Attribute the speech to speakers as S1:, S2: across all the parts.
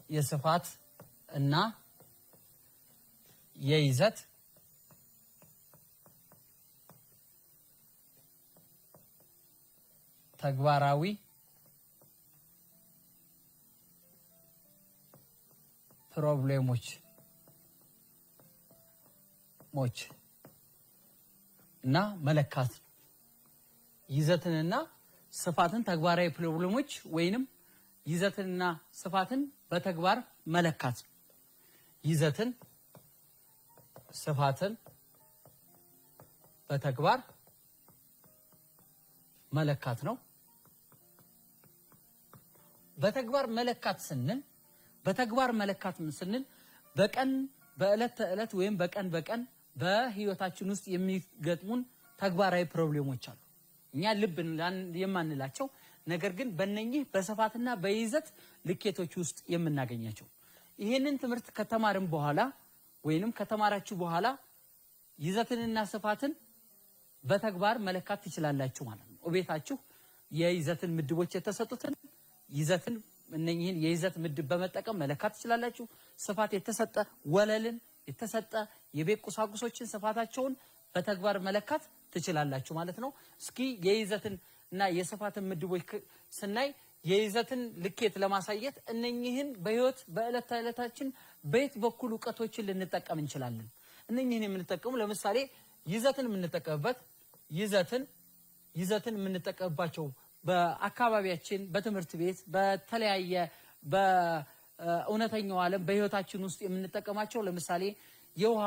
S1: የስፋት እና የይዘት ተግባራዊ ፕሮብሌሞች እና መለካት ይዘትንና ስፋትን ተግባራዊ ፕሮብሌሞች ወይንም ይዘትንና ስፋትን በተግባር መለካት ይዘትን ስፋትን በተግባር መለካት ነው። በተግባር መለካት ስንል በቀን በእለት ተእለት ወይም በቀን በህይወታችን ውስጥ የሚገጥሙን ተግባራዊ ፕሮብሌሞች አሉ። እኛ ልብ የማንላቸው ነገር ግን በእነኚህ በስፋትና በይዘት ልኬቶች ውስጥ የምናገኛቸው ይሄንን ትምህርት ከተማርን በኋላ ወይንም ከተማራችሁ በኋላ ይዘትንና ስፋትን በተግባር መለካት ትችላላችሁ ማለት ነው። ቤታችሁ የይዘትን ምድቦች የተሰጡትን ይዘትን እነኚህን የይዘት ምድብ በመጠቀም መለካት ትችላላችሁ። ስፋት የተሰጠ ወለልን የተሰጠ የቤት ቁሳቁሶችን ስፋታቸውን በተግባር መለካት ትችላላችሁ ማለት ነው። እስኪ የይዘትን እና የስፋትን ምድቦች ስናይ የይዘትን ልኬት ለማሳየት እነኚህን በህይወት በእለት ተእለታችን በየት በኩል ዕውቀቶችን ልንጠቀም እንችላለን? እነኚህን የምንጠቀሙ ለምሳሌ ይዘትን የምንጠቀምባቸው በአካባቢያችን በትምህርት ቤት በተለያየ በእውነተኛው ዓለም በህይወታችን ውስጥ የምንጠቀማቸው ለምሳሌ የውሃ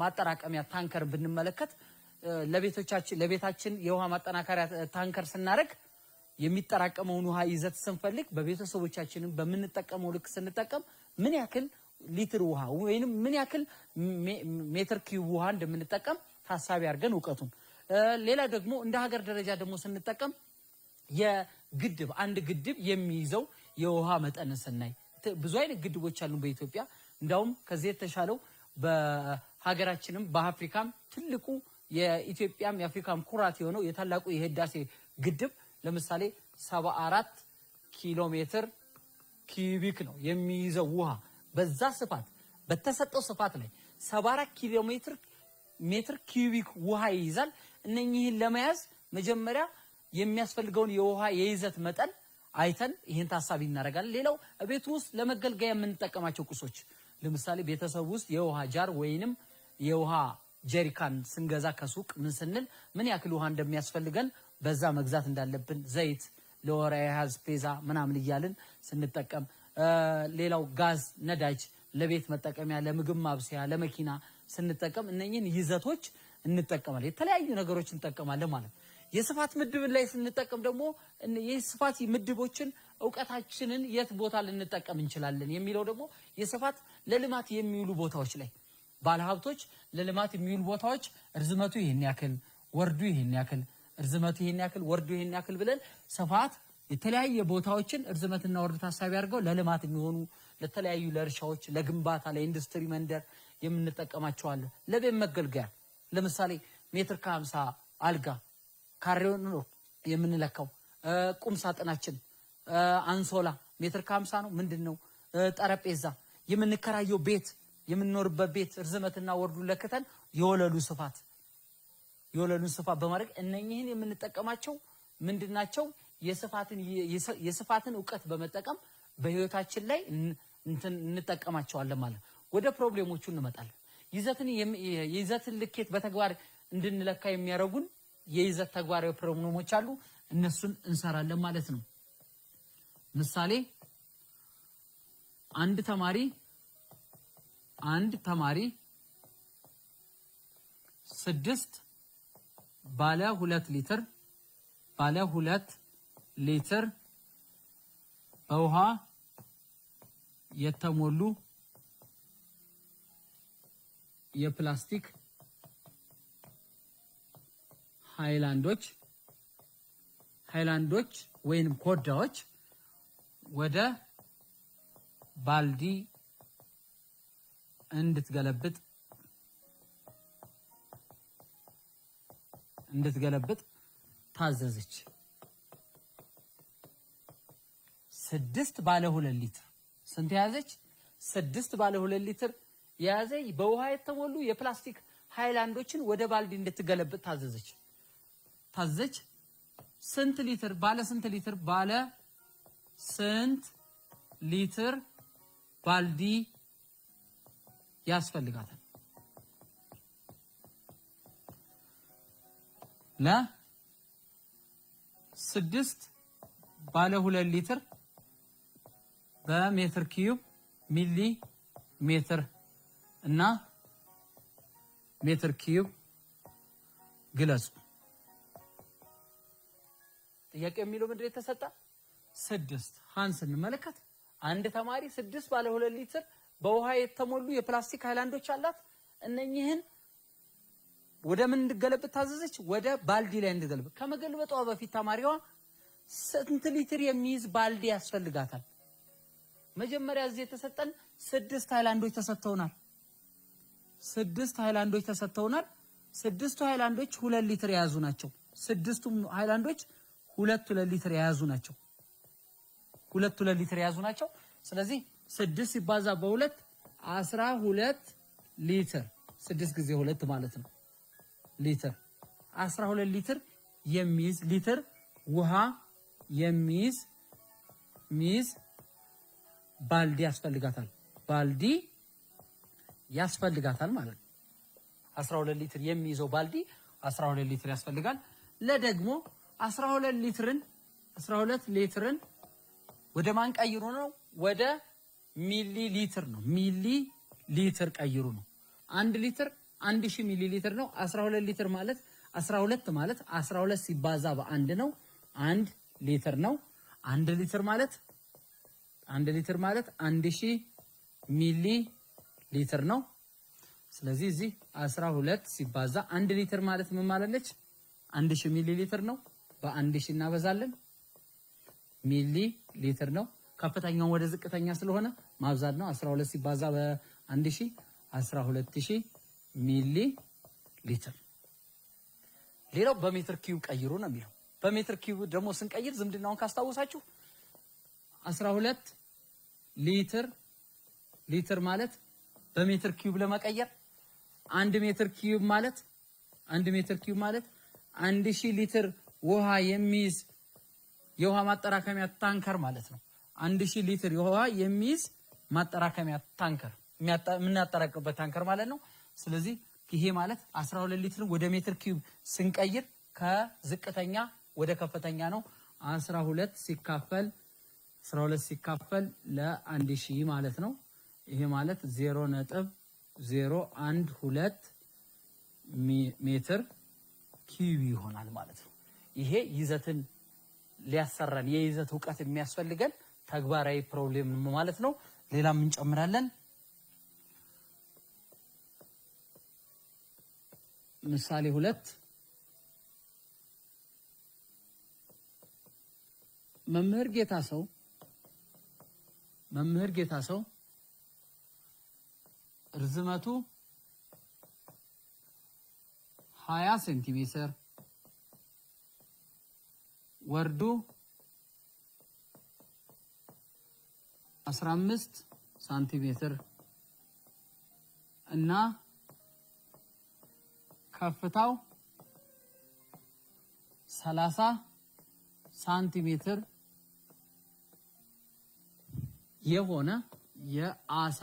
S1: ማጠራቀሚያ ታንከር ብንመለከት ለቤታችን የውሃ ማጠናከሪያ ታንከር ስናደርግ የሚጠራቀመውን ውሃ ይዘት ስንፈልግ በቤተሰቦቻችንን በምንጠቀመው ልክ ስንጠቀም ምን ያክል ሊትር ውሃ ወይንም ምን ያክል ሜትር ኪዩብ ውሃ እንደምንጠቀም ታሳቢ አድርገን ዕውቀቱን ሌላ ደግሞ እንደ ሀገር ደረጃ ደግሞ ስንጠቀም አንድ ግድብ የሚይዘው የውሃ መጠን ስናይ ብዙ አይነት ግድቦች አሉ በኢትዮጵያ። እንዳውም ከዚህ የተሻለው በሀገራችንም በአፍሪካም ትልቁ የኢትዮጵያም የአፍሪካም ኩራት የሆነው የታላቁ የህዳሴ ግድብ ለምሳሌ 74 ኪሎ ሜትር ኪዩቢክ ነው የሚይዘው ውሃ። በዛ ስፋት በተሰጠው ስፋት ላይ 74 ኪሎ ሜትር ኪዩቢክ ውሃ ይይዛል። እነኚህን ለመያዝ መጀመሪያ የሚያስፈልገውን የውሃ የይዘት መጠን አይተን ይሄን ታሳቢ እናደርጋለን። ሌላው ቤት ውስጥ ለመገልገያ የምንጠቀማቸው ቁሶች ለምሳሌ ቤተሰብ ውስጥ የውሃ ጃር ወይንም የውሃ ጀሪካን ስንገዛ ከሱቅ ምን ስንል ምን ያክል ውሃ እንደሚያስፈልገን በዛ መግዛት እንዳለብን ዘይት ለወራዊ ፔዛ ምናምን እያልን ስንጠቀም ሌላው ጋዝ ነዳጅ ለቤት መጠቀሚያ ለምግብ ማብሰያ ለመኪና ስንጠቀም እነኚህን ይዘቶች እንጠቀማለን። የተለያዩ ነገሮች እንጠቀማለን ማለት ነው። የስፋት ምድብ ላይ ስንጠቀም ደግሞ የስፋት ምድቦችን ዕውቀታችንን የት ቦታ ልንጠቀም እንችላለን የሚለው ደግሞ የስፋት ለልማት የሚውሉ ቦታዎች ላይ ባለሀብቶች ለልማት የሚውሉ ቦታዎች ርዝመቱ ይሄን ያክል ወርዱ ይሄን ያክል ርዝመቱ ይሄን ያክል ወርዱ ይሄን ያክል ብለን ስፋት የተለያየ ቦታዎችን ርዝመትና ወርድ ታሳቢ አድርገው ለልማት የሚሆኑ ለተለያዩ ለእርሻዎች ለግንባታ ለኢንዱስትሪ መንደር የምንጠቀማቸዋለን። ለቤት መገልገያ ለምሳሌ ሜትር ከ50 አልጋ ካሬውን ነው የምንለካው። ቁም ሳጥናችን አንሶላ ሜትር ከ50 ነው ምንድነው። ጠረጴዛ የምንከራየው ቤት የምንኖርበት ቤት ርዝመትና ወርዱን ለክተን የወለሉን ስፋት በማድረግ እነኚህን የምንጠቀማቸው ምንድናቸው የስፋትን ዕውቀት በመጠቀም በህይወታችን ላይ እንጠቀማቸዋለን ማለት። ወደ ፕሮብሌሞቹ እንመጣለን። የይዘትን ልኬት በተግባር እንድንለካ የሚያደርጉን የይዘት ተግባራዊ ፕሮብሌሞች አሉ። እነሱን እንሰራለን ማለት ነው። ምሳሌ አንድ ተማሪ 6 ባለ 2 ሊትር በውሃ የተሞሉ የፕላስቲክ ሃይላንዶች ወይንም ኮዳዎች ወደ ባልዲ እንድትገለብጥ ታዘዘች። 6 ባለ 2 ሊትር ስንት ያዘች? 6 ባለ 2 ሊትር የያዘ በውሃ የተሞሉ የፕላስቲክ ሃይላንዶችን ወደ ባልዲ እንድትገለብጥ ታዘች። ስንት ሊትር ባለ ስንት ሊትር ባለ ስንት ሊትር ባልዲ ያስፈልጋታል? ለ6 ባለ 2 ሊትር በሜትር ኪዩብ ሚሊ ሜትር እና ሜትር ኪዩብ ግለጹ። ጥያቄ የሚለው ምንድነው የተሰጣ? 6 ሃንስ እንመለከት። አንድ ተማሪ 6 ባለ 2 ሊትር በውሃ የተሞሉ የፕላስቲክ ሃይላንዶች አላት። እነኚህን ወደ ምን እንድገለብጥ ታዘዘች? ወደ ባልዲ ላይ እንድገለብጥ። ከመገልበጧ በፊት ተማሪዋ ስንት ሊትር የሚይዝ ባልዲ ያስፈልጋታል? መጀመሪያ እዚህ የተሰጠን 6 ሃይላንዶች ተሰጥተውናል። 6 ሃይላንዶች ተሰጥተውናል። 6ቱ ሃይላንዶች 2 ሊትር የያዙ ናቸው። 6ቱም ሃይላንዶች 2 ሊትር የያዙ ናቸው። 2 ሊትር የያዙ ናቸው። ስለዚህ 6 ሲባዛ በ2 12 ሊትር 6 ጊዜ 2 ማለት ነው ሊትር 12 ሊትር የሚይዝ ሊትር ውሃ የሚይዝ ባልዲ ያስፈልጋታል። ባልዲ ያስፈልጋታል ማለት ነው። 12 ሊትር የሚይዘው ባልዲ 12 ሊትር ያስፈልጋል። ለደግሞ 12 ሊትርን ወደ ማን ቀይሩ ነው? ወደ ሚሊ ሊትር ነው። ሚሊ ሊትር ቀይሩ ነው። 1 ሊትር 1000 ሚሊ ሊትር ነው። 12 ሊትር ማለት 12 ሲባዛ በ1 ነው። 1 ሊትር ነው። 1 ሊትር ማለት 1000 ሚሊ ሊትር ነው። ስለዚህ እዚህ 12 ሲባዛ 1 ሊትር ማለት ምን ማለት ነች? 1000 ሚሊ ሊትር ነው። በ1000 እናበዛለን ሚሊ ሊትር ነው። ከፍተኛው ወደ ዝቅተኛ ስለሆነ ማብዛት ነው። 12 ሲባዛ በ1000 12000 ሚሊ ሊትር። ሌላው በሜትር ኪዩብ ቀይሩ ነው የሚለው። በሜትር ኪዩብ ደግሞ ስንቀይር ዝምድናውን ካስታወሳችሁ 12 ሊትር ማለት በሜትር ኪዩብ ለመቀየር 1 ሜትር ኪዩብ ማለት 1000 ሊትር ውሃ የሚይዝ የውሃ ማጠራከሚያ ታንከር ማለት ነው። 1000 ሊትር የውሃ የሚይዝ ማጠራከሚያ ታንከር የምናጠራቅበት ታንከር ማለት ነው። ስለዚህ ይሄ ማለት 12 ሊትር ወደ ሜትር ኪዩብ ስንቀይር ከዝቅተኛ ወደ ከፍተኛ ነው። 12 ሲካፈል ለ1000 ማለት ነው። ይሄ ማለት 0.012 ሜትር ኪዩብ ይሆናል ማለት ነው። ይሄ ይዘትን ሊያሰራን የይዘት ዕውቀት የሚያስፈልገን ተግባራዊ ፕሮብሌም ማለት ነው። ሌላም እንጨምራለን። ምሳሌ 2 መምህር ጌታ ሰው ርዝመቱ 20 ሴንቲሜትር ወርዱ 15 ሳንቲሜትር እና ከፍታው 30 ሳንቲሜትር የሆነ የአሳ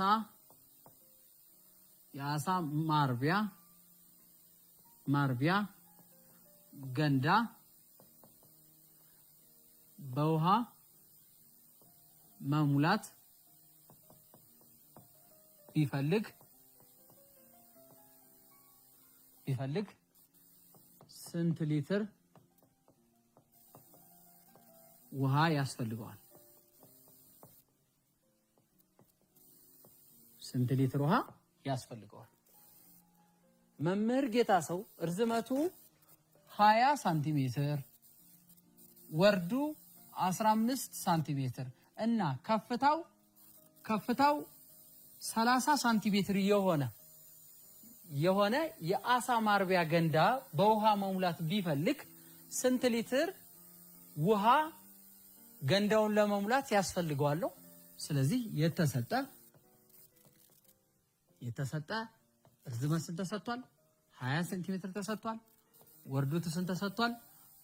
S1: ማርቢያ ገንዳ በውሃ መሙላት ቢፈልግ ስንት ሊትር ውሃ ያስፈልገዋል? ስንት ሊትር ውሃ ያስፈልገዋል? መምህር ጌታ ሰው ርዝመቱ 20 ሳንቲሜትር ወርዱ 15 ሳንቲሜትር እና ከፍታው 30 ሳንቲሜትር የሆነ የአሳ ማርቢያ ገንዳ በውሃ መሙላት ቢፈልግ ስንት ሊትር ውሃ ገንዳውን ለመሙላት ያስፈልገዋል። ስለዚህ የተሰጠ ርዝመት ስንት ተሰጥቷል? 20 ሴንቲሜትር ተሰጥቷል። ወርዱት ስንት ተሰጥቷል?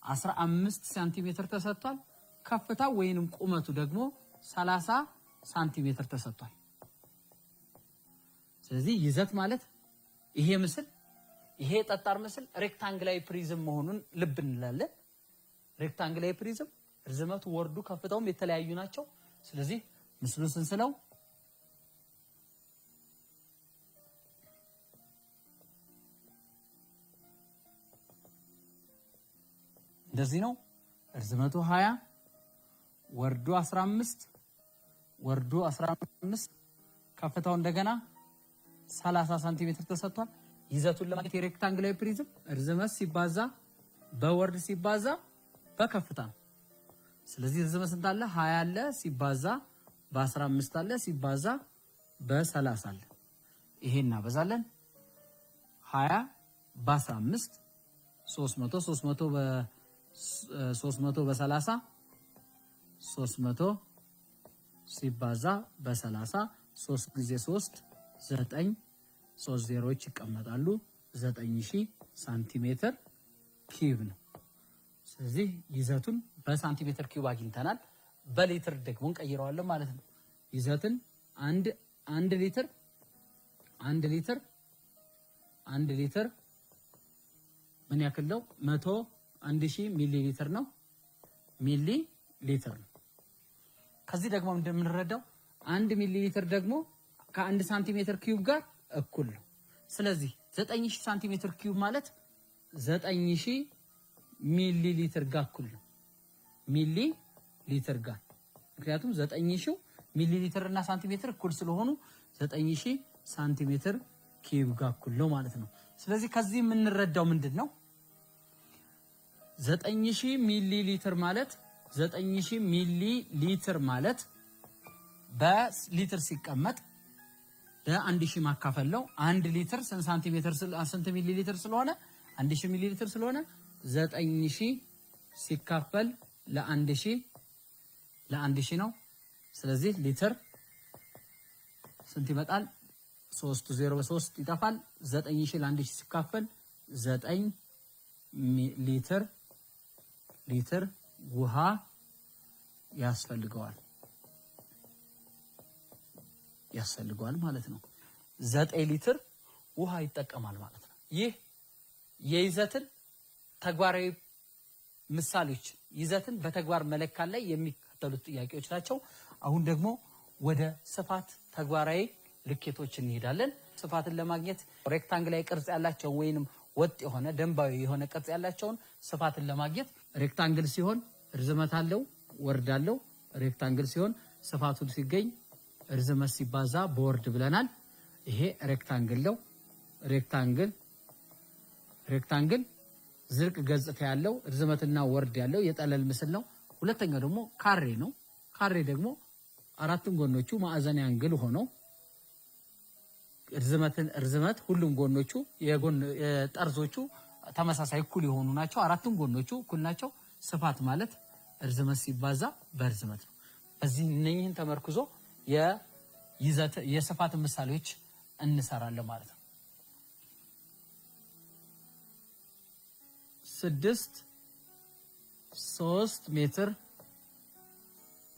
S1: 15 ሴንቲሜትር ተሰጥቷል። ከፍታው ወይንም ቁመቱ ደግሞ 30 ሴንቲሜትር ተሰጥቷል። ስለዚህ ይዘት ማለት ይሄ ጠጣር ምስል ሬክታንግላዊ ፕሪዝም መሆኑን ልብ እንላለን። ሬክታንግላዊ ፕሪዝም ርዝመቱ፣ ወርዱ፣ ከፍታውም የተለያዩ ናቸው። ስለዚህ ምስሉን ስንስለው እንደዚህ ነው። ርዝመቱ 20 ወርዱ 15 ከፍታው እንደገና 30 ሴንቲሜትር ተሰጥቷል። ይዘቱን ለማግኘት የሬክታንግላዊ ፕሪዝም ርዝመት ሲባዛ በወርድ ሲባዛ በከፍታ ነው። ስለዚህ ርዝመት ስንት አለ? 20 አለ ሲባዛ በ15 አለ ሲባዛ በ30 አለ። ይሄን እናበዛለን። 20 በ15 300 በ30 300 ሲባዛ በ30 3 ጊዜ 3 9 3 ዜሮዎች ይቀመጣሉ። 9000 ሴንቲሜትር ኪዩብ ነው። ስለዚህ ይዘቱን በሳንቲሜትር ኪዩብ አግኝተናል። በሊትር ደግሞ እንቀይረዋለን ማለት ነው። ይዘትን አንድ ሊትር ምን ያክል ነው? 100000 ሚሊ ሊትር ነው። ሚሊ ሊትር ነው። ከዚህ ደግሞ እንደምንረዳው 1 ሚሊ ሊትር ደግሞ ከ1 ሳንቲሜትር ኪዩብ ጋር እኩል ነው። ስለዚህ 9000 ሳንቲሜትር ኪዩብ ማለት 9000 ሚሊ ሊትር ጋር እኩል ነው። ሚሊ ሊትር ጋር ምክንያቱም 9000 ሚሊ ሊትር እና ሳንቲሜትር እኩል ስለሆኑ 9000 ሳንቲሜትር ኪዩብ ጋር እኩል ነው ማለት ነው። ስለዚህ ከዚህ የምንረዳው ምንድነው? 9000 ሚሊ ሊትር ማለት 9000 ሚሊ ሊትር ማለት በሊትር ሲቀመጥ ለ1000 ማካፈል ነው። 1 ሊትር ስንት ሚሊ ሊትር ስለሆነ 1000 ሚሊ ሊትር ስለሆነ 9000 ሲካፈል ለ1000 ነው። ስለዚህ ሊትር ስንት ይመጣል? 3 0 በ3 ይጠፋል። 9000 ለ1000 ሲካፈል 9 ሊትር ውሃ ያስፈልገዋል ማለት ነው። 9 ሊትር ውሃ ይጠቀማል ማለት ነው። ይህ የይዘትን ተግባራዊ ምሳሌዎች ይዘትን በተግባር መለካት ላይ የሚከተሉት ጥያቄዎች ናቸው። አሁን ደግሞ ወደ ስፋት ተግባራዊ ልኬቶች እንሄዳለን። ስፋትን ለማግኘት ሬክታንግላዊ ቅርጽ ያላቸው ወይንም ወጥ የሆነ ደንባዊ የሆነ ቅርጽ ያላቸውን ስፋትን ለማግኘት ሬክታንግል ሲሆን ርዝመት አለው፣ ወርድ አለው። ሬክታንግል ሲሆን ስፋቱን ሲገኝ ርዝመት ሲባዛ በወርድ ብለናል። ይሄ ሬክታንግል ነው። ሬክታንግል ዝርቅ ገጽታ ያለው ርዝመትና ወርድ ያለው የጠለል ምስል ነው። ሁለተኛው ደግሞ ካሬ ነው። ካሬ ደግሞ አራቱም ጎኖቹ ማዕዘን አንግል ሆነው ርዝመት ሁሉም ጎኖቹ የጠርዞቹ ተመሳሳይ እኩል የሆኑ ናቸው። አራቱም ጎኖቹ እኩል ናቸው። ስፋት ማለት ርዝመት ሲባዛ በርዝመት ነው። በዚህ እነኝህን ተመርኩዞ የስፋት ምሳሌዎች እንሰራለን ማለት ነው። 3 ሜትር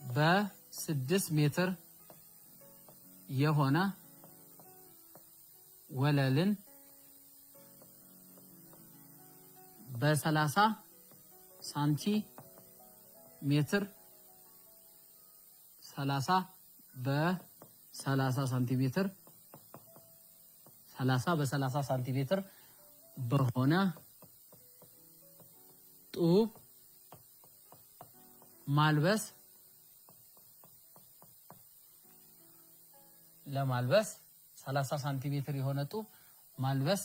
S1: በ6 ሜትር የሆነ ወለልን በ30 ሳንቲሜትር 30 ሳንቲሜትር 30 ሳንቲሜትር በሆነ ጡብ ማልበስ ለማልበስ 30 ሳንቲሜትር የሆነ ጡብ ማልበስ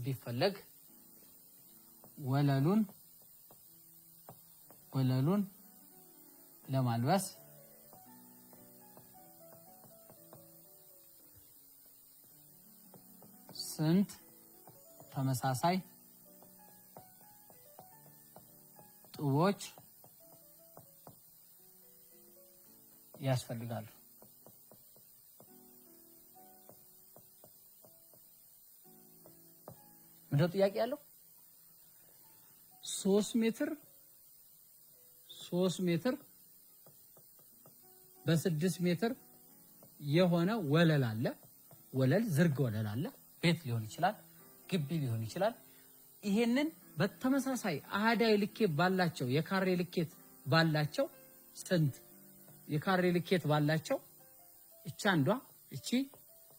S1: ቢፈለግ ወለሉን ለማልበስ ስንት ተመሳሳይ ጡቦች ያስፈልጋሉ። ምንድነው ጥያቄ ያለው? 3 ሜትር በ6 ሜትር የሆነ ወለል አለ። ወለል ዝርግ ወለል አለ። ቤት ሊሆን ይችላል፣ ግቢ ሊሆን ይችላል። ይሄንን በተመሳሳይ አሃዳዊ ልኬት ባላቸው የካሬ ልኬት ባላቸው ስንት የካሬ ልኬት ባላቸው እቺ አንዷ እቺ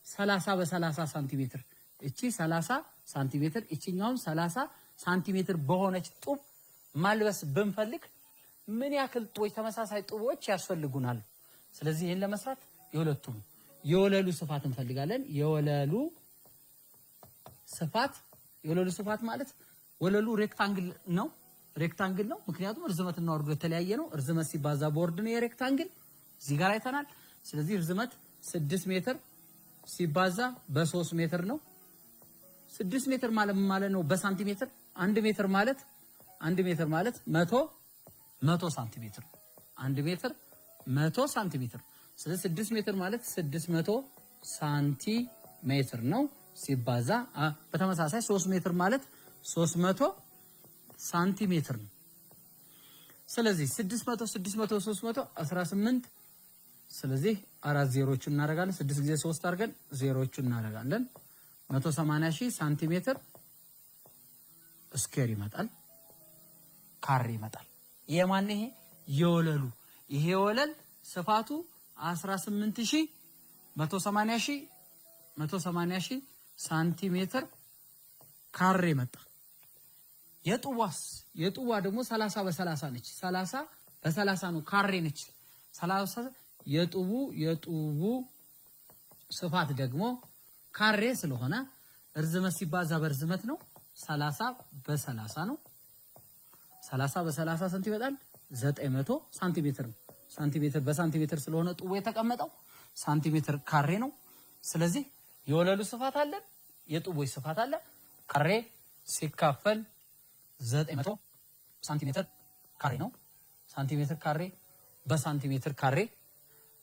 S1: 30 በ30 ሳንቲሜትር እቺ 30 ሳንቲሜትር እቺኛውም 30 ሳንቲሜትር በሆነች ጡብ ማልበስ ብንፈልግ ምን ያክል ጡቦች ተመሳሳይ ጡቦች ያስፈልጉናል? ስለዚህ ይሄን ለመስራት የሁለቱም የወለሉ ስፋት እንፈልጋለን። የወለሉ ስፋት ማለት ወለሉ ሬክታንግል ነው። ምክንያቱም እርዝመትና ወርዱ የተለያየ ነው። እርዝመት ሲባዛ በወርድ ነው የሬክታንግል እዚህ ጋር አይተናል። ስለዚህ እርዝመት 6 ሜትር ሲባዛ በ3 ሜትር ነው። 6 ሜትር ማለት ነው በሳንቲሜትር 1 ሜትር ማለት 100 ሳንቲሜትር 1 ሜትር 100 ሳንቲሜትር። ስለዚህ 6 ሜትር ማለት 600 ሳንቲሜትር ነው ሲባዛ በተመሳሳይ 3 ሜትር ማለት 300 ሳንቲሜትር ነው። ስለዚህ 600 300 18 ስለዚህ 4 ዜሮችን እናደርጋለን። 6 ጊዜ 3 አድርገን ዜሮችን እናደርጋለን። 180,000 ሳንቲሜትር ስኩዌር ይመጣል፣ ካሬ ይመጣል። የማን ይሄ የወለሉ ይሄ ወለል ስፋቱ 180,000 ሳንቲሜትር ካሬ መጣ። የጡቧ ደግሞ 30 በ30 ነች። 30 በ30 ነው ካሬ ነች። 30 የጡቡ ስፋት ደግሞ ካሬ ስለሆነ እርዝመት ሲባዛ በርዝመት ነው። 30 በ30 ነው። 30 በ30 ስንት ይመጣል? 900 ሳንቲሜትር ነው። ሳንቲሜትር በሳንቲሜትር ስለሆነ ጡቡ የተቀመጠው ሳንቲሜትር ካሬ ነው። ስለዚህ የወለሉ ስፋት አለ፣ የጡቦች ስፋት አለ። ካሬ ሲካፈል 900 ሳንቲሜትር ካሬ ነው። ሳንቲሜትር ካሬ በሳንቲሜትር ካሬ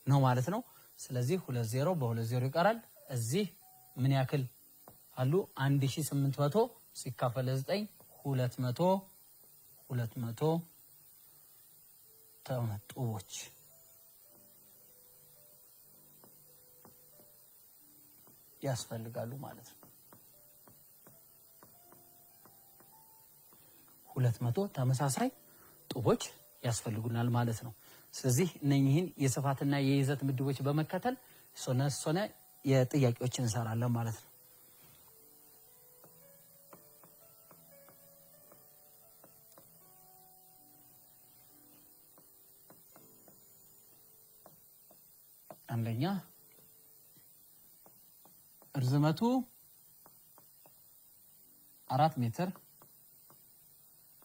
S1: ነው ማለት ነው። ስለዚህ 20 በ20 ይቀራል። እዚህ ምን ያክል አሉ? 1800 ሲካፈል 9 200 ጡቦች ያስፈልጋሉ ማለት ነው። 200 ተመሳሳይ ጡቦች ያስፈልጉናል ማለት ነው። ስለዚህ እነኚህን የስፋትና የይዘት ምድቦች በመከተል ሶነ የጥያቄዎችን እንሰራለን ማለት ነው። አንደኛ እርዝመቱ 4 ሜትር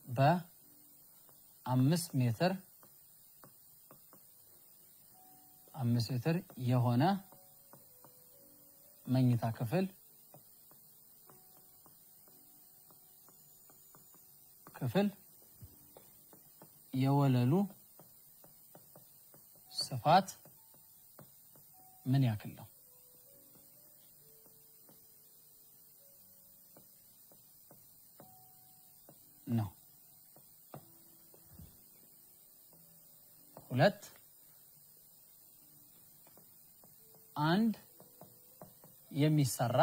S1: በ5 ሜትር 5 ሜትር የሆነ መኝታ ክፍል የወለሉ ስፋት ምን ያክል ነው? ነው 2 አንድ የሚሰራ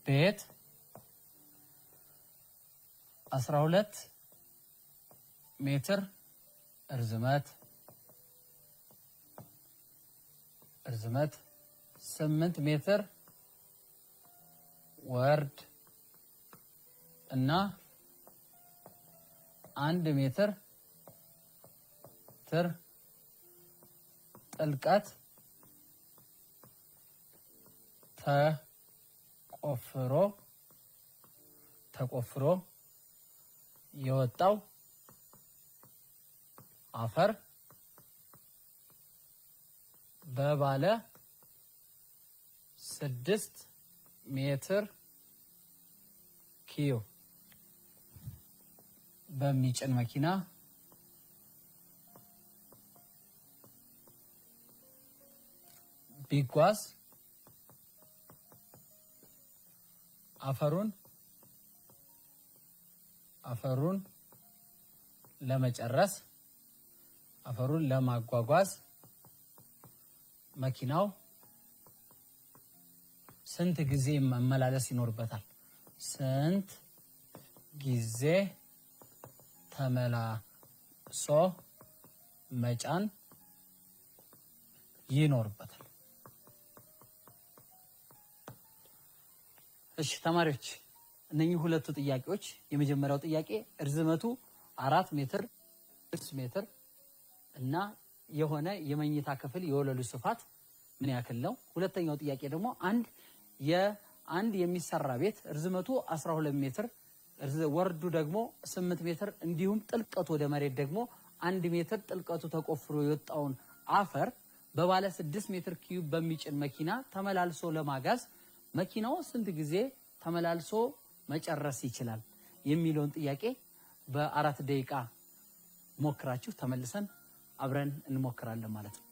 S1: ቤት 12 ሜትር እርዝመት 8 ሜትር ወርድ እና 1 ሜትር ጥልቀት ተቆፍሮ የወጣው አፈር በባለ 6 ሜትር ኪዩብ በሚጭን መኪና ቢጓዝ አፈሩን ለመጨረስ አፈሩን ለማጓጓዝ መኪናው ስንት ጊዜ መመላለስ ይኖርበታል? ስንት ጊዜ ተመላልሶ መጫን ይኖርበታል? እሺ ተማሪዎች እነኚህ ሁለቱ ጥያቄዎች የመጀመሪያው ጥያቄ እርዝመቱ 4 ሜትር 6 ሜትር እና የሆነ የመኝታ ክፍል የወለሉ ስፋት ምን ያክል ነው? ሁለተኛው ጥያቄ ደግሞ አንድ የሚሰራ ቤት እርዝመቱ 12 ሜትር ወርዱ ደግሞ 8 ሜትር እንዲሁም ጥልቀቱ ወደ መሬት ደግሞ 1 ሜትር ጥልቀቱ ተቆፍሮ የወጣውን አፈር በባለ 6 ሜትር ኪዩብ በሚጭን መኪና ተመላልሶ ለማጋዝ መኪናው ስንት ጊዜ ተመላልሶ መጨረስ ይችላል የሚለውን ጥያቄ በ4 ደቂቃ ሞክራችሁ ተመልሰን አብረን እንሞክራለን ማለት ነው።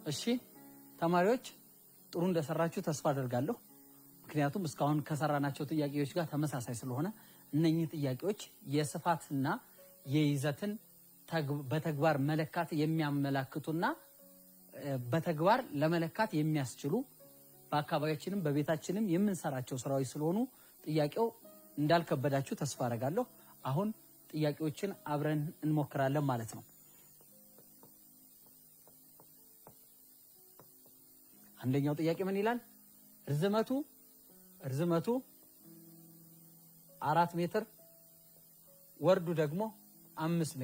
S1: እሺ ተማሪዎች ጥሩ እንደሰራችሁ ተስፋ አደርጋለሁ። ምክንያቱም እስካሁን ከሰራናቸው ጥያቄዎች ጋር ተመሳሳይ ስለሆነ እነኚህ ጥያቄዎች የስፋትና የይዘትን በተግባር መለካት የሚያመላክቱና በተግባር ለመለካት የሚያስችሉ በአካባቢያችንም በቤታችንም የምንሰራቸው ስራዎች ስለሆኑ ጥያቄው እንዳልከበዳችሁ ተስፋ አደርጋለሁ። አሁን ጥያቄዎችን አብረን እንሞክራለን ማለት ነው። አንደኛው ጥያቄ ምን ይላል? ርዝመቱ 4 ሜትር ወርዱ ደግሞ 5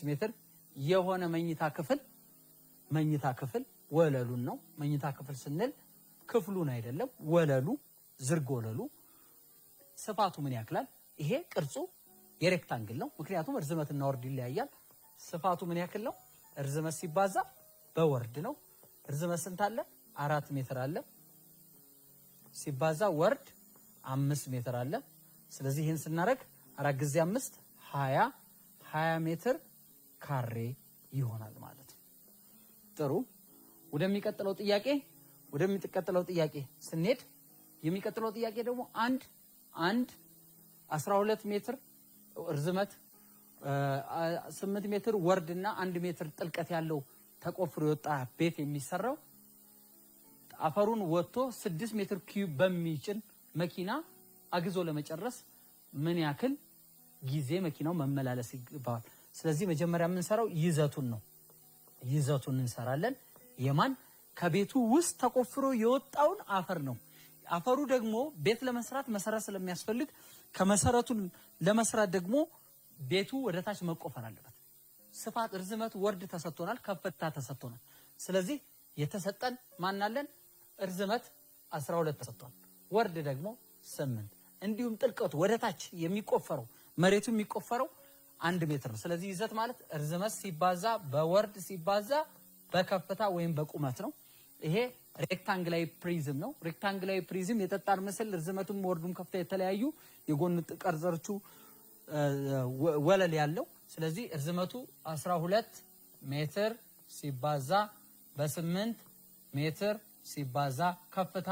S1: ሜትር የሆነ መኝታ ክፍል ወለሉን ነው። መኝታ ክፍል ስንል ክፍሉን አይደለም፣ ወለሉ ዝርግ ወለሉ ስፋቱ ምን ያክላል? ይሄ ቅርጹ የሬክታንግል ነው። ምክንያቱም ርዝመትና ወርድ ይለያያል። ስፋቱ ምን ያክል ነው? ርዝመት ሲባዛ በወርድ ነው። ርዝመት ስንት አለ? 4 ሜትር አለ። ሲባዛ ወርድ 5 ሜትር አለ። ስለዚህ ይሄን ስናደርግ 4 ጊዜ 5 20 ሜትር ካሬ ይሆናል ማለት ነው። ጥሩ ወደሚቀጥለው ጥያቄ ስንሄድ የሚቀጥለው ጥያቄ ደግሞ አንድ 12 ሜትር ርዝመት 8 ሜትር ወርድና 1 ሜትር ጥልቀት ያለው ተቆፍሮ የወጣ ቤት የሚሰራው አፈሩን ወጥቶ 6 ሜትር ኪዩብ በሚጭን መኪና አግዞ ለመጨረስ ምን ያክል ጊዜ መኪናው መመላለስ ይገባዋል? ስለዚህ መጀመሪያ የምንሰራው ይዘቱን እንሰራለን። የማን ከቤቱ ውስጥ ተቆፍሮ የወጣውን አፈር ነው። አፈሩ ደግሞ ቤት ለመስራት መሰረት ስለሚያስፈልግ ከመሰረቱን ለመስራት ደግሞ ቤቱ ወደታች መቆፈር አለበት። ስፋት፣ ርዝመት፣ ወርድ ተሰጥቶናል፣ ከፍታ ተሰጥቶናል። ስለዚህ የተሰጠን ማናለን? ርዝመት 12 ተሰጥቷል፣ ወርድ ደግሞ 8፣ እንዲሁም ጥልቀቱ ወደታች የሚቆፈረው መሬቱ የሚቆፈረው 1 ሜትር ነው። ስለዚህ ይዘት ማለት ርዝመት ሲባዛ በወርድ ሲባዛ በከፍታ ወይም በቁመት ነው። ይሄ ሬክታንግላዊ ፕሪዝም ነው። ሬክታንግላዊ ፕሪዝም የጠጣር ምስል ርዝመቱም ወርዱም ከፍታ የተለያዩ የጎን ቀርጸሮቹ ወለል ያለው። ስለዚህ ርዝመቱ 12 ሜትር ሲባዛ በ8 ሜትር ሲባዛ ከፍታ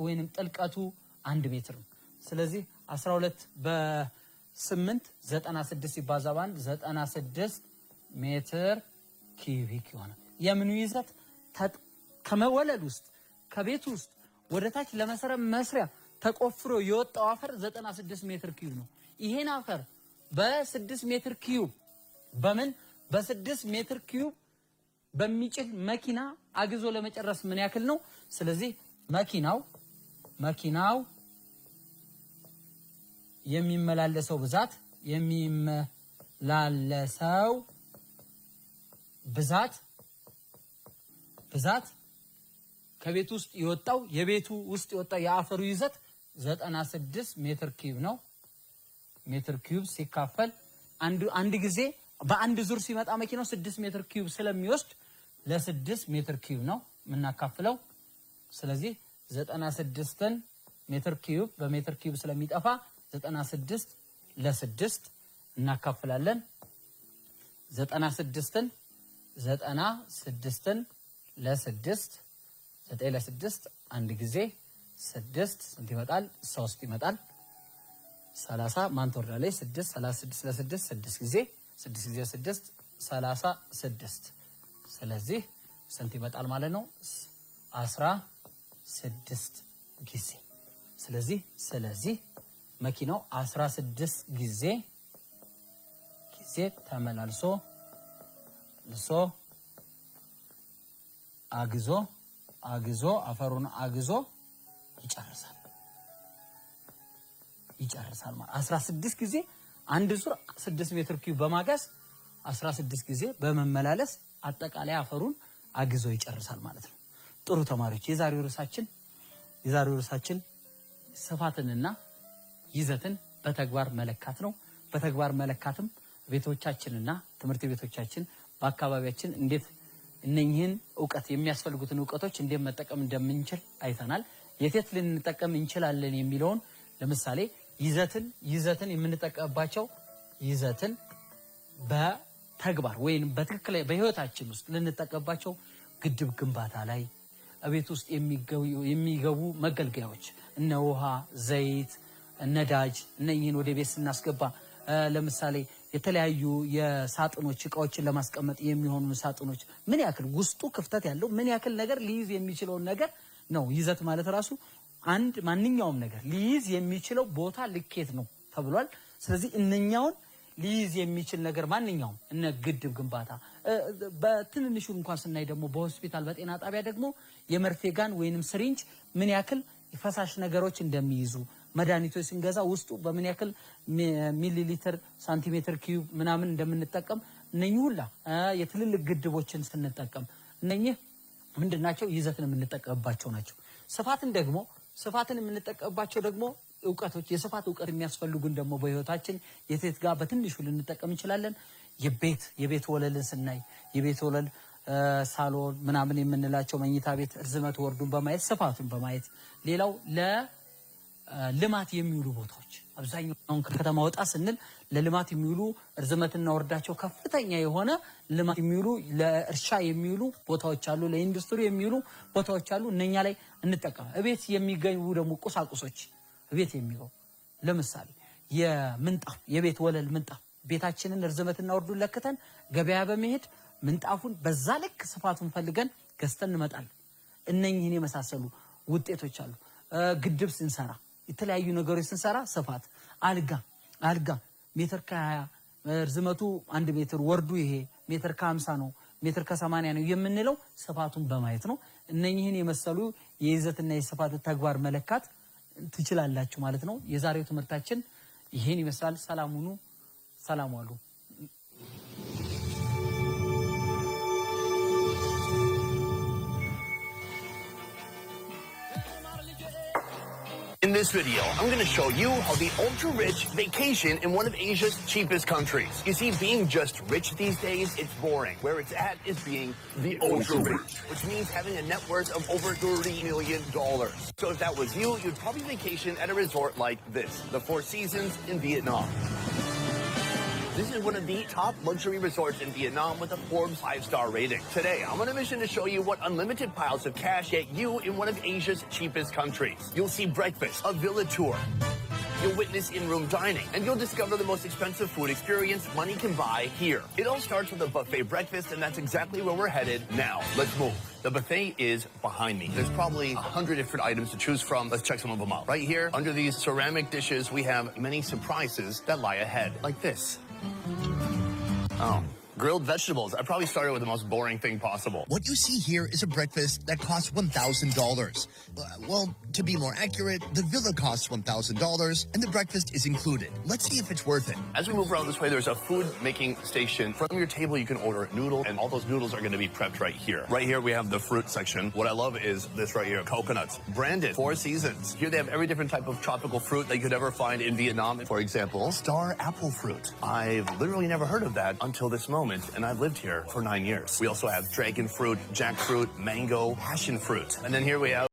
S1: ወይንም ጥልቀቱ 1 ሜትር ነው። ስለዚህ 12 በ8 96 ሲባዛ በ1 96 ሜትር ኪዩቢክ ይሆናል። የምኑ ይዘት ከመወለል ውስጥ ከቤት ውስጥ ወደታች ለመሰረት መስሪያ ተቆፍሮ የወጣው አፈር 96 ሜትር ኪዩብ ነው። ይሄን አፈር በ6 ሜትር ኪዩብ በ6 ሜትር ኪዩብ በሚጭል መኪና አግዞ ለመጨረስ ምን ያክል ነው? ስለዚህ መኪናው የሚመላለሰው ብዛት ከቤት ውስጥ የቤቱ ውስጥ የወጣው የአፈሩ ይዘት 96 ሜትር ኪዩብ ነው። ሜትር ኪዩብ ሲካፈል አንድ ጊዜ በአንድ ዙር ሲመጣ መኪናው 6 ሜትር ኪዩብ ስለሚወስድ ለ6 ሜትር ኪዩብ ነው የምናካፍለው። ስለዚህ 96ን ሜትር ኪዩብ በሜትር ኪዩብ ስለሚጠፋ 96 ለ6 እናካፍላለን። 96ን ለ6 9 ለ6 አንድ ጊዜ 6 ስንት ይመጣል? 3 ይመጣል። 30 ማን ተወርዳለች? 6 36 ለ6 6 ጊዜ 6 ጊዜ 6 36። ስለዚህ ስንት ይመጣል ማለት ነው? 16 ጊዜ። ስለዚህ መኪናው 16 ጊዜ ተመላልሶ አግዞ አፈሩን አግዞ ይጨርሳል ማለት 16 ጊዜ አንድ ዙር 6 ሜትር ኪዩብ በማጋዝ 16 ጊዜ በመመላለስ አጠቃላይ አፈሩን አግዞ ይጨርሳል ማለት ነው። ጥሩ ተማሪዎች፣ የዛሬው ርዕሳችን ስፋትንና ይዘትን በተግባር መለካት ነው። በተግባር መለካትም ቤቶቻችንና ትምህርት ቤቶቻችን በአካባቢያችን እንዴት እነኚህን ዕውቀት የሚያስፈልጉትን ዕውቀቶች እንዴት መጠቀም እንደምንችል አይተናል። የት ልንጠቀም እንችላለን የሚለውን ለምሳሌ ይዘትን የምንጠቀምባቸው ይዘትን ተግባር ወይንም በትክክል በህይወታችን ውስጥ ልንጠቀምባቸው ግድብ ግንባታ ላይ ቤት ውስጥ የሚገቡ መገልገያዎች እነ ውሃ፣ ዘይት፣ ነዳጅ እነኚህን ወደ ቤት ስናስገባ ለምሳሌ የተለያዩ የሳጥኖች እቃዎችን ለማስቀመጥ የሚሆኑ ሳጥኖች ምን ያክል ውስጡ ክፍተት ያለው ምን ያክል ነገር ሊይዝ የሚችለውን ነገር ነው። ይዘት ማለት ራሱ አንድ ማንኛውም ነገር ሊይዝ የሚችለው ቦታ ልኬት ነው ተብሏል። ስለዚህ እነኛውን ሊይዝ የሚችል ነገር ማንኛውም እነ ግድብ ግንባታ በትንንሹ እንኳን ስናይ ደግሞ በሆስፒታል በጤና ጣቢያ ደግሞ የመርፌ ጋን ወይንም ስሪንጅ ምን ያክል ፈሳሽ ነገሮች እንደሚይዙ መድኃኒቶች ስንገዛ ውስጡ በምን ያክል ሚሊ ሊትር ሳንቲሜትር ኪዩብ ምናምን እንደምንጠቀም እነኚህ ሁላ የትልልቅ ግድቦችን ስንጠቀም እነኚህ ምንድናቸው? ይዘትን የምንጠቀምባቸው ናቸው። ስፋትን የምንጠቀምባቸው ደግሞ እውቀቶች የስፋት እውቀት የሚያስፈልጉን ደግሞ በህይወታችን የት ጋር በትንሹ ልንጠቀም እንችላለን። የቤት ወለልን ስናይ የቤት ወለል ሳሎን ምናምን የምንላቸው መኝታ ቤት ርዝመት ወርዱን በማየት ስፋቱን በማየት ሌላው ለልማት የሚውሉ ቦታዎች አብዛኛው ከተማ ወጣ ስንል ለልማት የሚውሉ ርዝመትና ወርዳቸው ከፍተኛ የሆነ ልማት የሚውሉ ለእርሻ የሚውሉ ቦታዎች አሉ፣ ለኢንዱስትሪ የሚውሉ ቦታዎች አሉ። እነኛ ላይ እንጠቀም። እቤት የሚገኙ ደግሞ ቁሳቁሶች እቤት የሚገቡ ለምሳሌ የምንጣፍ የቤት ወለል ምንጣፍ ቤታችንን ርዝመትና ወርዱን ለክተን ገበያ በመሄድ ምንጣፉን በዛ ልክ ስፋቱን ፈልገን ገዝተን እንመጣለን። እነኚህን የመሳሰሉ ውጤቶች አሉ። ግድብ ስንሰራ የተለያዩ ነገሮች ስንሰራ ስፋት አልጋ ሜትር ከ20 ርዝመቱ 1 ሜትር ወርዱ ይሄ ሜትር ከ50 ነው ሜትር ከ80 ነው የምንለው ስፋቱን በማየት ነው። እነኚህን የመሰሉ የይዘትና የስፋት ተግባር መለካት ትችላላችሁ ማለት ነው። የዛሬው ትምህርታችን ይሄን ይመስላል። ሰላም ሁኑ። ሰላም ዋሉ።
S2: In this video, I'm going to show you how the ultra-rich vacation in one of Asia's cheapest countries. You see, being just rich these days, it's boring. Where it's at is being the ultra-rich, which means having a net worth of over $30 million. So if that was you, you'd probably vacation at a resort like this, the Four Seasons in Vietnam. This is one of the top luxury resorts in Vietnam with a Forbes 5-star rating. Today, I'm on a mission to show you what unlimited piles of cash get you in one of Asia's cheapest countries. You'll see breakfast, a villa tour. You'll witness in-room dining, and you'll discover the most expensive food experience money can buy here. It all starts with a buffet breakfast, and that's exactly where we're headed now. Let's move. The buffet is behind me. There's probably 100 different items to choose from. Let's check some of them out. Right here, under these ceramic dishes, we have many surprises that lie ahead, like this. Oh. Grilled vegetables. I probably started with the most boring thing possible.
S3: What you see here is a breakfast that costs $1,000. Well, to be more accurate, the villa costs $1,000 and the breakfast is included. Let's see if it's worth it.
S2: As we move around this way, there's a food making station. From your table, you can order noodles, and all those noodles are going to be prepped right here. Right here, we have the fruit section. What I love is this right here, coconuts. Branded, Four Seasons. Here they have every different type of tropical fruit that you could ever find in Vietnam. For example, star apple fruit. I've literally never heard of that until this moment, and I've lived here for 9 years. We also have dragon fruit, jackfruit, mango, passion fruit. And then here we have